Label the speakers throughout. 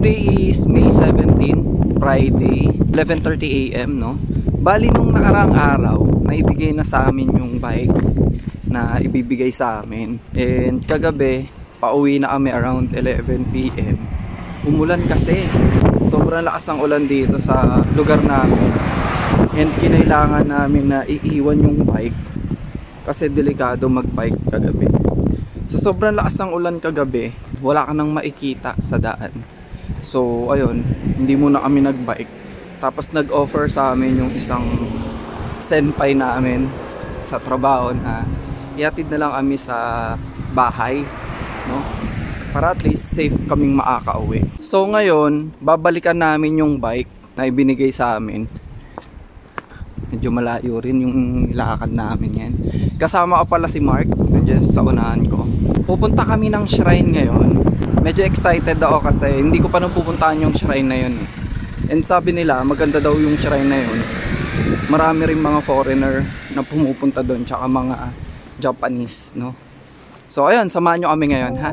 Speaker 1: Today is May 17, Friday, 11:30 AM, no? Bali nung nakaraang araw, naibigay na sa amin yung bike na ibibigay sa amin. And kagabi, pauwi na kami around 11 PM. Umulan kasi. Sobrang lakas ng ulan dito sa lugar namin. And kinailangan namin na iiwan yung bike kasi delikado mag-bike kagabi. Sa sobrang lakas ng ulan kagabi, wala ka nang makikita sa daan. So ayun, hindi muna kami nag-bike. Tapos nag-offer sa amin yung isang senpai namin sa trabaho na ihatid na lang kami sa bahay, no? Para at least safe kaming makakauwi. So ngayon, babalikan namin yung bike na ibinigay sa amin. Medyo malayo rin yung lakad namin yan. Kasama ko pala si Mark, nandiyan sa unahan ko. Pupunta kami ng shrine ngayon. Medyo excited ako kasi hindi ko pa nang pupuntahan yung shrine na yun. And sabi nila, maganda daw yung shrine na yun. Marami rin mga foreigner na pumupunta doon, tsaka mga Japanese, no? So ayun, samahan nyo kami ngayon, ha?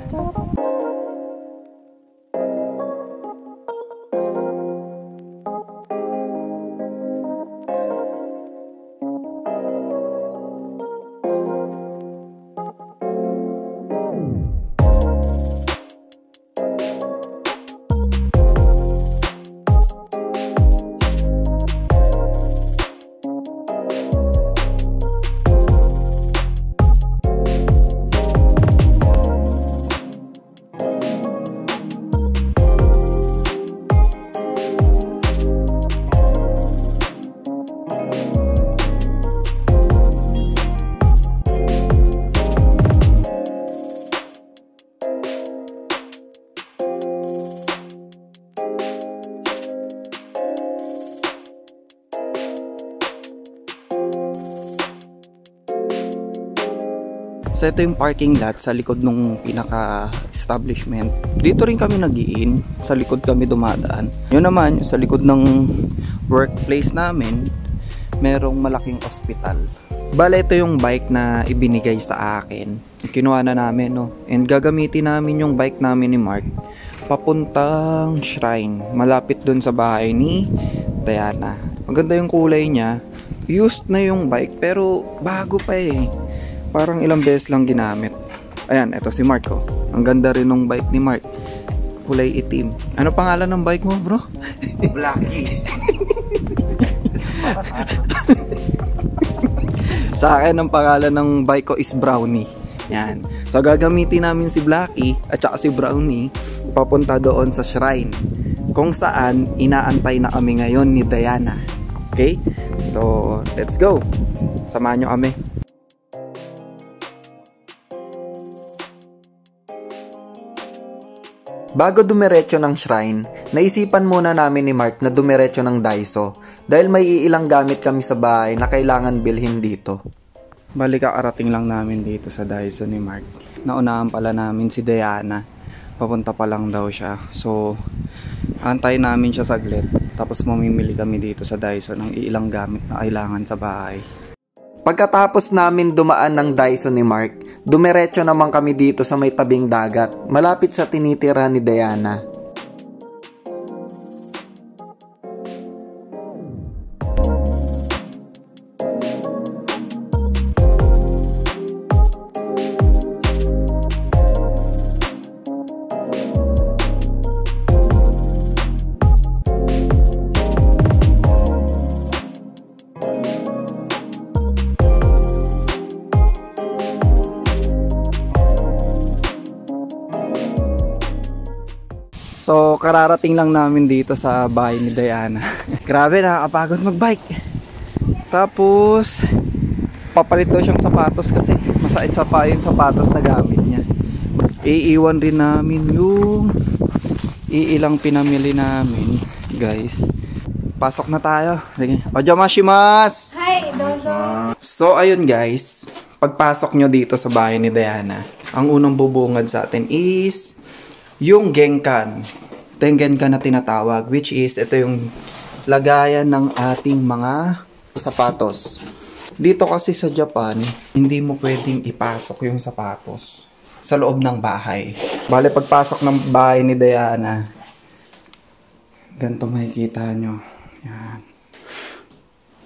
Speaker 1: So ito yung parking lot sa likod nung pinaka-establishment. Dito rin kami nag-i-in. Sa likod kami dumadaan. Yun naman, yung sa likod ng workplace namin, merong malaking ospital. Bale, ito yung bike na ibinigay sa akin. Kinuha na namin, no? And gagamitin namin yung bike namin ni Mark papuntang shrine. Malapit dun sa bahay ni Diana. Maganda yung kulay niya. Used na yung bike, pero bago pa eh. Parang ilang beses lang ginamit. Ayan, eto si Mark, oh. Ang ganda rin ng bike ni Mark. Kulay itim. Ano pangalan ng bike mo, bro?
Speaker 2: Blacky.
Speaker 1: Sa akin, ang pangalan ng bike ko is Brownie. Yan. So, gagamitin namin si Blacky at saka si Brownie papunta doon sa shrine. Kung saan, inaantay na kami ngayon ni Diana. Okay? So, let's go. Samahan nyo kami. Bago dumiretso ng shrine, naisipan muna namin ni Mark na dumiretso ng Daiso dahil may ilang gamit kami sa bahay na kailangan bilhin dito. Bali kakarating lang namin dito sa Daiso ni Mark. Naunahan pala namin si Diana. Papunta pa lang daw siya. So, antayin namin siya saglit. Tapos mamimili kami dito sa Daiso ng ilang gamit na kailangan sa bahay. Pagkatapos namin dumaan ng Daiso ni Mark, dumiretso naman kami dito sa may tabing dagat, malapit sa tinitira ni Diana. So, kararating lang namin dito sa bahay ni Diana. Grabe, nakakapagod mag-bike. Tapos, papalit daw siyang sapatos kasi masait sa pa yung sapatos na gamit niya. Iiwan rin namin yung iilang pinamili namin, guys. Pasok na tayo. Sige. Ojamashimasu!
Speaker 2: Hi, dozo!
Speaker 1: So, ayun guys. Pagpasok nyo dito sa bahay ni Diana, ang unang bubungad sa atin is yung genkan. Ito yung genkan na tinatawag, which is ito yung lagayan ng ating mga sapatos. Dito kasi sa Japan, hindi mo pwedeng ipasok yung sapatos sa loob ng bahay. Bale, pagpasok ng bahay ni Diana, Ganito makikita nyo. Yan.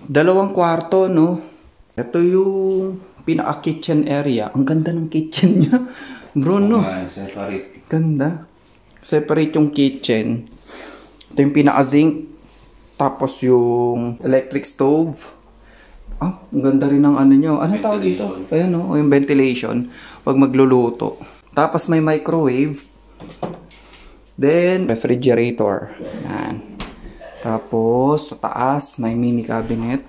Speaker 1: 2 kwarto, no? Ito yung pinaka-kitchen area. Ang ganda ng kitchen niya. Bro, no?
Speaker 2: Separate.
Speaker 1: Ganda. Separate yung kitchen. Ito yung pinaka-zinc. Tapos yung electric stove. Ah, ang ganda rin ng ano nyo. Ano tawag dito? Ayan, no? Yung ventilation. Pag magluluto. Tapos may microwave. Then, refrigerator. Yan. Tapos, sa taas, may mini cabinet.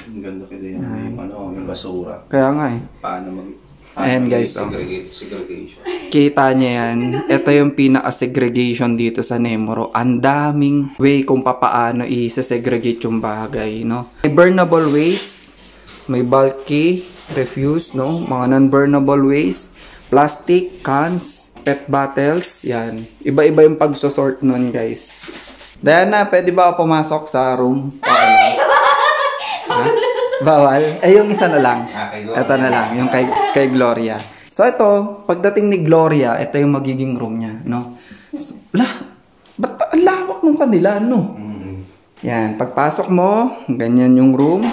Speaker 2: Ang ganda ka din. Yung basura.
Speaker 1: Kaya nga eh.
Speaker 2: Paano
Speaker 1: Ayan guys,
Speaker 2: segregation.
Speaker 1: Kita niya yan. Ito yung pinaka-segregation dito sa Nemoro. Ang daming way kung papaano i-segregate yung bagay, no? May burnable waste, may bulky refuse, no? Mga non-burnable waste, plastic, cans, pet bottles, yan. Iba-iba yung pagsosort nun, guys. Diana, pwede ba ako pumasok sa room? Bawal? Eh, yung isa na lang. Ito na lang, yung kay Gloria. So, ito, pagdating ni Gloria, ito yung magiging room niya, no? So, ba't ang lawak nung kanila, no? Yan, pagpasok mo, ganyan yung room.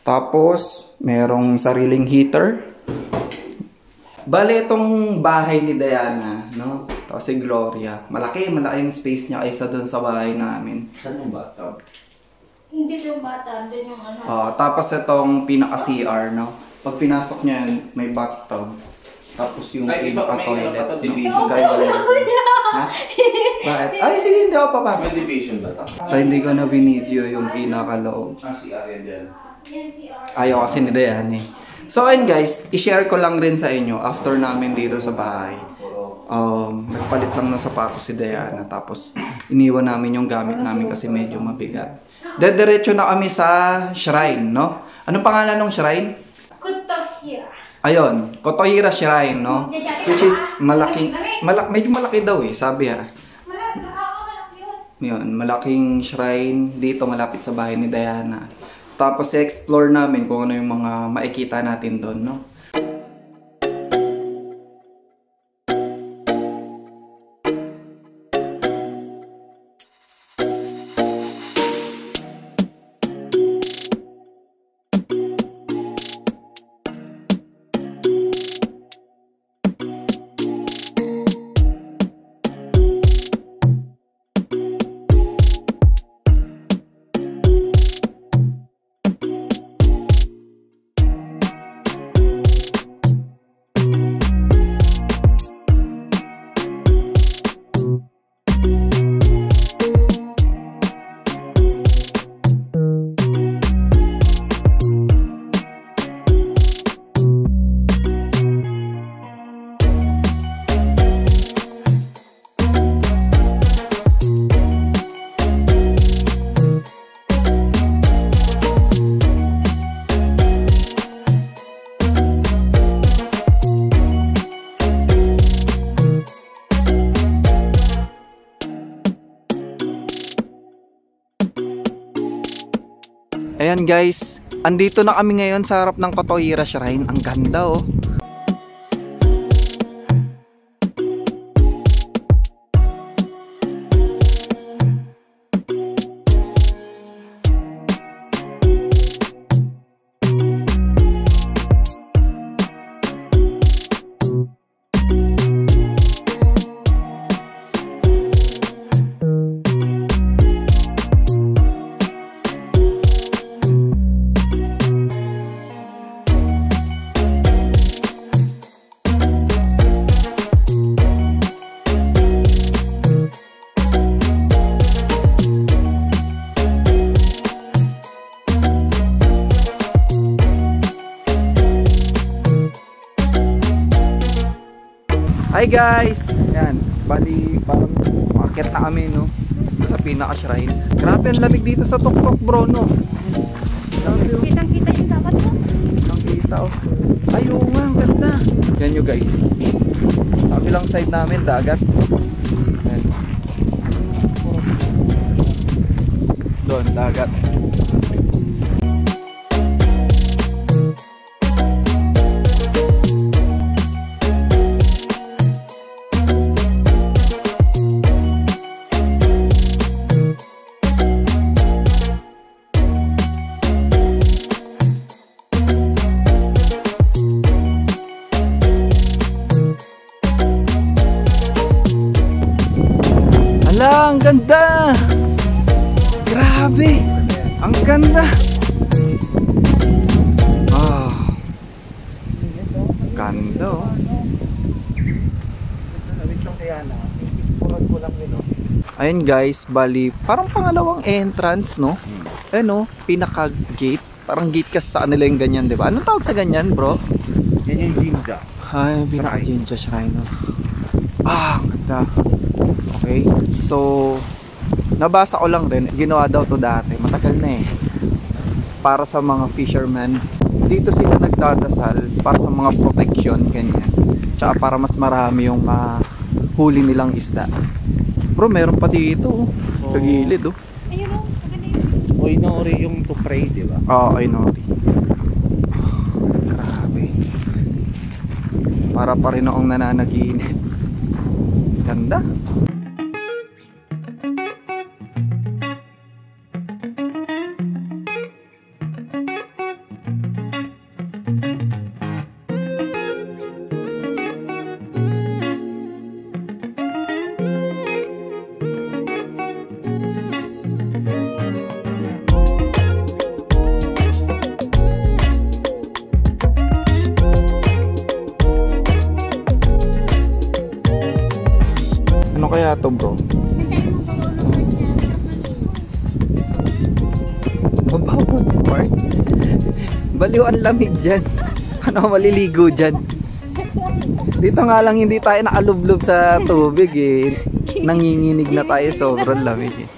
Speaker 1: Tapos, merong sariling heater. Bale, itong bahay ni Diana, no? Tapos si Gloria. Malaki yung space niya kaysa dun sa bahay namin.
Speaker 2: Saan yung bathtub?
Speaker 3: Hindi yung bata, doon yung ano.
Speaker 1: Tapos itong pinaka-CR, no? Pag pinasok niya yan, may bathtub. Tapos yung pinaka-toilet. No? Ha? Bakit? Ay, sige, hindi ako papasok.
Speaker 2: May division ba ito?
Speaker 1: So, hindi ko na binideo yung pinaka-loob.
Speaker 2: Si Arian dyan.
Speaker 1: Ayaw kasi ni Dayan eh. So, ayun guys, i-share ko lang rin sa inyo after namin dito sa bahay. Nagpalit lang ng sapatos si Diana. Tapos, iniwan namin yung gamit namin kasi medyo mabigat. Dediretso na kami sa shrine, no? Anong pangalan ng shrine?
Speaker 3: Kotohira.
Speaker 1: Ayun, Kotohira Shrine, no? Which is malaki, medyo malaki daw eh, sabi ha. Yun, malaking shrine dito malapit sa bahay ni Diana. Tapos i-explore namin kung ano yung mga makikita natin doon, no? Ayan guys, andito na kami ngayon sa harap ng Kotohira Shrine. Ang ganda oh. Hi guys! Yan, bali parang umakyat na kami no sa pinaka-shrine. Grabe ang lamig dito sa tuktok bro no.
Speaker 3: Kitang-kita yung dapat mo.
Speaker 1: Kitang-kita oh. Ay oo nga, ang ganda. Yan nyo guys. Sa kabilang side namin, dagat. Yan. Doon, dagat. Ganda oh. Ayun guys, bali parang pangalawang entrance no. Ano, pinaka gate. Parang gate kasi sa kanila yung ganyan, di ba? Anong tawag sa ganyan, bro?
Speaker 2: Yan yung Jinja.
Speaker 1: Ay, pinaka Jinja Shrine. Ah, ganda. Okay. So, nabasa ko lang rin, ginawa daw to dati. Matagal na eh. Para sa mga fishermen. Dito sila nagdadasal para sa mga protection, ganyan. Tsaka para mas marami yung huli nilang isda. Bro, meron pa dito. Sa gilid oh.
Speaker 3: Ayun o, maganda yun.
Speaker 2: O Inori yung to pray, di ba?
Speaker 1: Oo, Inori. Grabe. Para pa rin akong nananaginip. Ganda. Ano kaya to, bro? Mababang part. Baliw ang lamig dyan. Ano maliligo dyan? Dito nga lang hindi tayo nakalublob sa tubig eh. Nanginginig na tayo, sobrang lamig eh.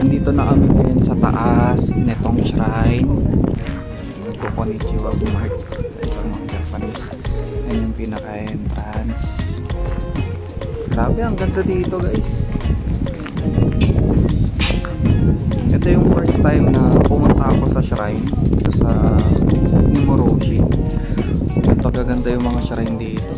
Speaker 1: Dito na kami ngayon sa taas netong shrine. Konnichiwa Mark sa mga Japanese. Yan yung pinaka-entrance. Grabe, ang ganda dito guys. Ito yung first time na pumunta ako sa shrine. Ito sa Nimoroshi. Ito gaganda yung mga shrine dito.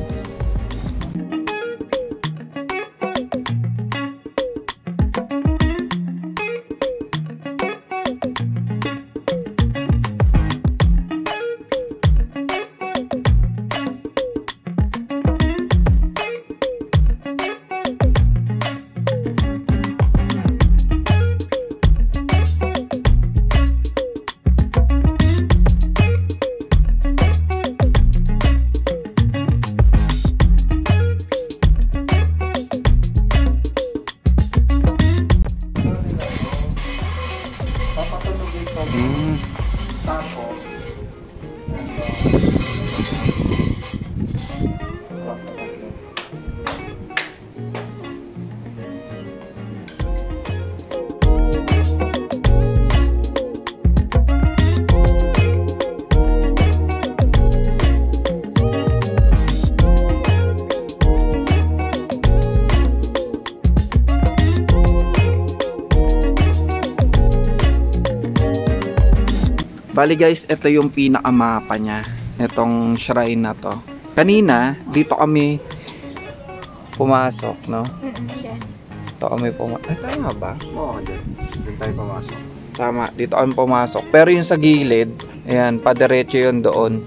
Speaker 1: Bali guys, ito yung pinakamapa niya. Itong shrine na to. Kanina, dito kami pumasok, no? Dito kami pumasok. Ay, tama ba?
Speaker 2: Oo, dyan. Dyan tayo pumasok.
Speaker 1: Tama, dito kami pumasok. Pero yung sa gilid, ayan, padiretso yun doon.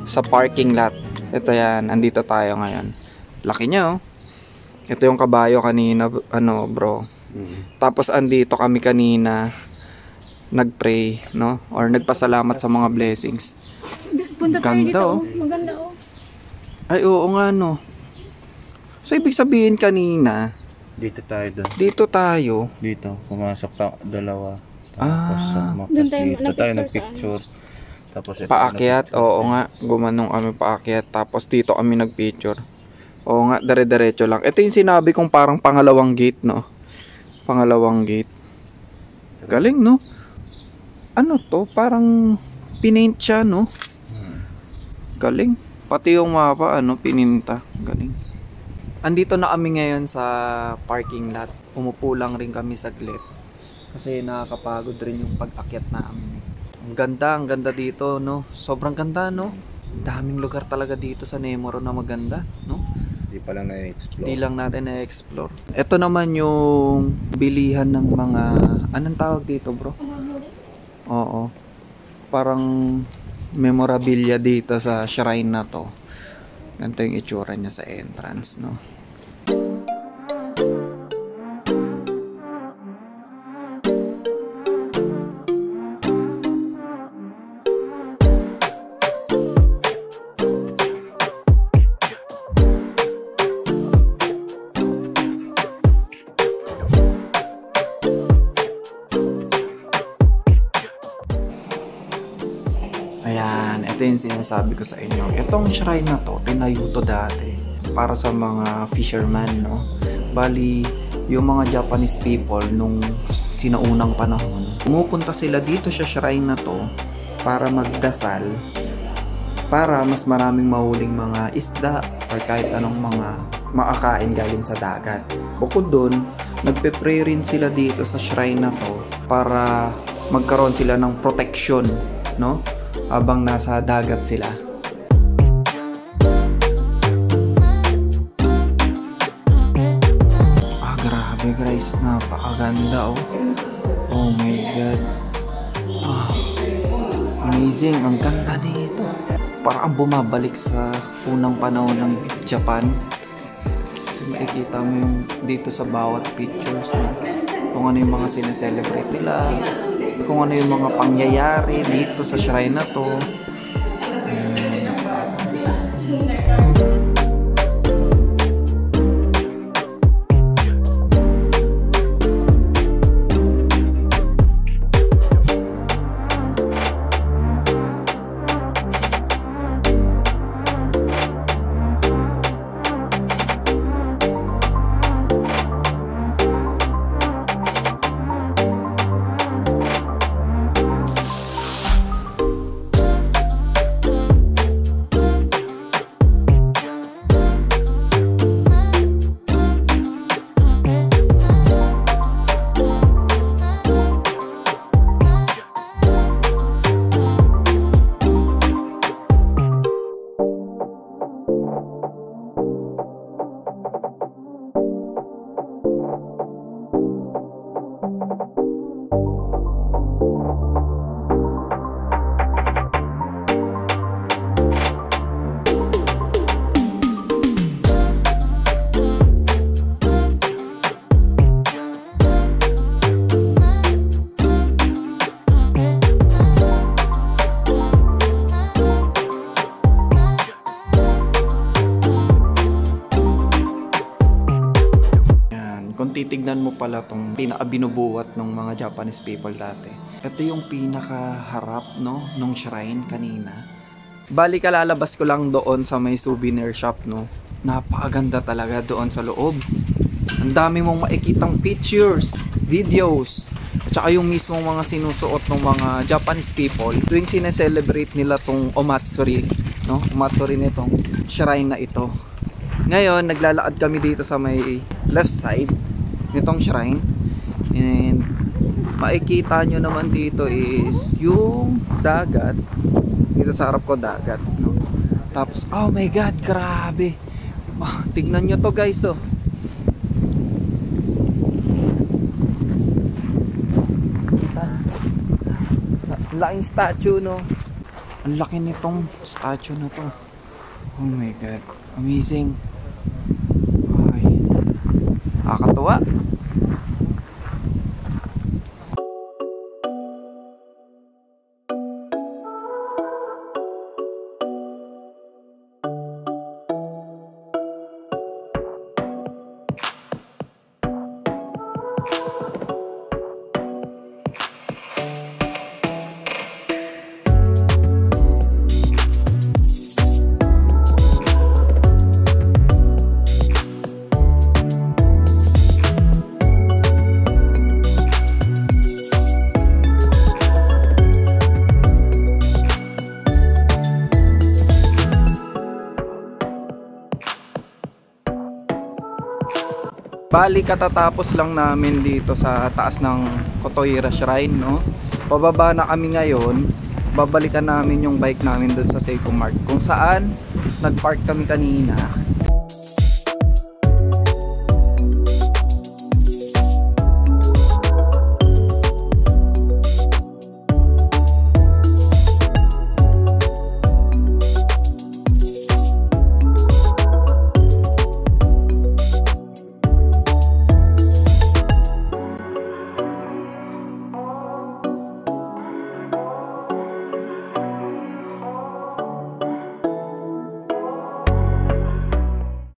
Speaker 1: Sa parking lot. Ito yan, andito tayo ngayon. Laki niya, oh. Ito yung kabayo kanina, ano bro. Tapos andito kami kanina nagpray, no? Or nagpasalamat sa mga blessings.
Speaker 3: Punta tayo
Speaker 1: Ganda,
Speaker 3: dito.
Speaker 1: oh.
Speaker 3: Maganda oh.
Speaker 1: Ay, oo nga, no. So, ibig sabihin kanina,
Speaker 2: Dito tayo doon.
Speaker 1: dito tayo.
Speaker 2: Dito, pumasok dalawa. Tapos
Speaker 3: Doon tayo
Speaker 2: dito tayo
Speaker 3: nagpicture
Speaker 2: nagpicture. Tapos ito
Speaker 1: Paakyat, oo nga. Gumanong kami paakyat. Tapos dito kami nagpicture. Oo nga, dire-diretso lang. Ito yung sinabi kong parang pangalawang gate, no? Pangalawang gate. Galing, no? Ano to? Parang pinaint siya, no? Galing. Pati yung mapa, ano, pininta. Galing. Andito na kami ngayon sa parking lot. Umupo lang rin kami saglit. Kasi nakakapagod rin yung pag-akyat namin. Ang ganda dito, no? Sobrang ganda, no? Daming lugar talaga dito sa Nemoro na maganda, no?
Speaker 2: Hindi pa lang na-explore.
Speaker 1: Hindi lang natin na-explore. Ito naman yung bilihan ng mga, anong tawag dito, bro? Oo. Parang memorabilia dito sa shrine na to. Ganito yung itsura niya sa entrance, no? Ayan, ito yung sinasabi ko sa inyo. Itong shrine na to, tinayo to dati para sa mga fisherman, no? Bali, yung mga Japanese people nung sinaunang panahon, pumupunta sila dito sa shrine na to para magdasal, para mas maraming mahuling mga isda or kahit anong mga makakain galing sa dagat. Bukod dun, nagpe-pray rin sila dito sa shrine na to para magkaroon sila ng protection, no? Habang nasa dagat sila. Grabe guys, napakaganda oh. Oh my god. Amazing, ang ganda dito. Parang bumabalik sa unang panahon ng Japan. Kasi makikita mo yung dito sa bawat pictures na kung ano yung mga sineselebrate nila, kung ano yung mga pangyayari dito sa shrine na to. Kung titignan mo pala itong pinakabinubuhat ng mga Japanese people dati. Ito yung pinakaharap, no, nung shrine kanina. Bali kalalabas ko lang doon sa may souvenir shop, no. Napakaganda talaga doon sa loob. Ang dami mong makikitang pictures, videos, at saka yung mismong mga sinusuot ng mga Japanese people tuwing sineselebrate nila tong Omatsuri, no? Omatsuri nitong shrine na ito. Ngayon, naglalakad kami dito sa may left side nitong shrine. And makikita nyo naman dito is yung dagat. Dito sa harap ko dagat, no? Tapos, oh my god, grabe. Tignan nyo to guys, oh. Laking statue, no? Ang laki nitong statue na to. Oh my god, amazing. Ay, nakakatuwa. Bali katatapos lang namin dito sa taas ng Kotoira Shrine, no? Pababa na kami ngayon. Babalikan namin yung bike namin doon sa Seiko Mart kung saan nagpark kami kanina.